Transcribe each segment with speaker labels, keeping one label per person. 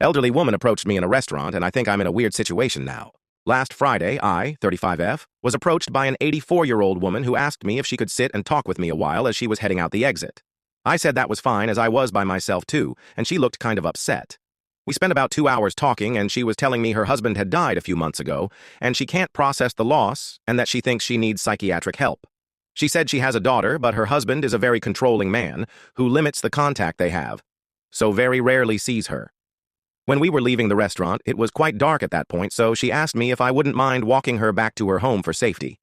Speaker 1: Elderly woman approached me in a restaurant, and I think I'm in a weird situation now. Last Friday, I, 35F, was approached by an 84-year-old woman who asked me if she could sit and talk with me a while as she was heading out the exit. I said that was fine as I was by myself too, and she looked kind of upset. We spent about 2 hours talking, and she was telling me her husband had died a few months ago, and she can't process the loss, and that she thinks she needs psychiatric help. She said she has a daughter, but her husband is a very controlling man who limits the contact they have, so very rarely sees her. When we were leaving the restaurant, it was quite dark at that point, so she asked me if I wouldn't mind walking her back to her home for safety.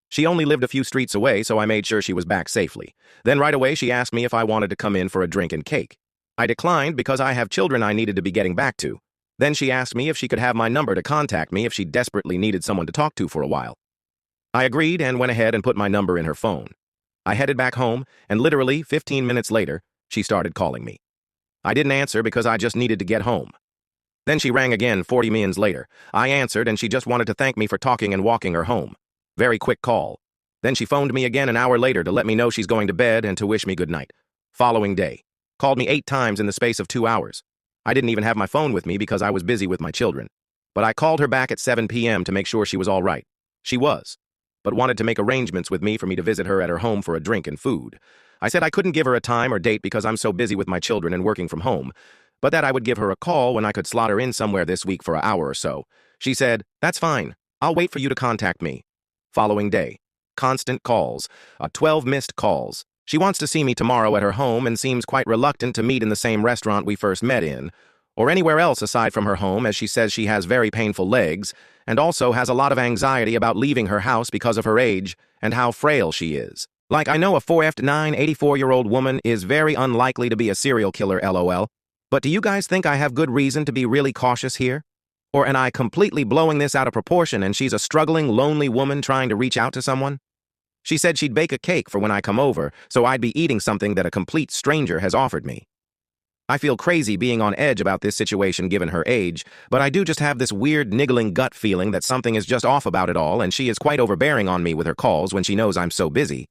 Speaker 1: She only lived a few streets away, so I made sure she was back safely. Then right away she asked me if I wanted to come in for a drink and cake. I declined because I have children I needed to be getting back to. Then she asked me if she could have my number to contact me if she desperately needed someone to talk to for a while. I agreed and went ahead and put my number in her phone. I headed back home, and literally 15 minutes later, she started calling me. I didn't answer because I just needed to get home. Then she rang again 40 minutes later. I answered, and she just wanted to thank me for talking and walking her home. Very quick call. Then she phoned me again an hour later to let me know she's going to bed and to wish me good night. Following day. Called me 8 times in the space of 2 hours. I didn't even have my phone with me because I was busy with my children. But I called her back at 7 p.m. to make sure she was all right. She was, but wanted to make arrangements with me for me to visit her at her home for a drink and food. I said I couldn't give her a time or date because I'm so busy with my children and working from home, but that I would give her a call when I could slot her in somewhere this week for an hour or so. She said, "That's fine. I'll wait for you to contact me." Following day. Constant calls. 12 missed calls. She wants to see me tomorrow at her home and seems quite reluctant to meet in the same restaurant we first met in, or anywhere else aside from her home, as she says she has very painful legs and also has a lot of anxiety about leaving her house because of her age and how frail she is. Like, I know a 4F9 84-year-old woman is very unlikely to be a serial killer, LOL. But do you guys think I have good reason to be really cautious here? Or am I completely blowing this out of proportion and she's a struggling, lonely woman trying to reach out to someone? She said she'd bake a cake for when I come over, so I'd be eating something that a complete stranger has offered me. I feel crazy being on edge about this situation given her age, but I do just have this weird, niggling gut feeling that something is just off about it all, and she is quite overbearing on me with her calls when she knows I'm so busy.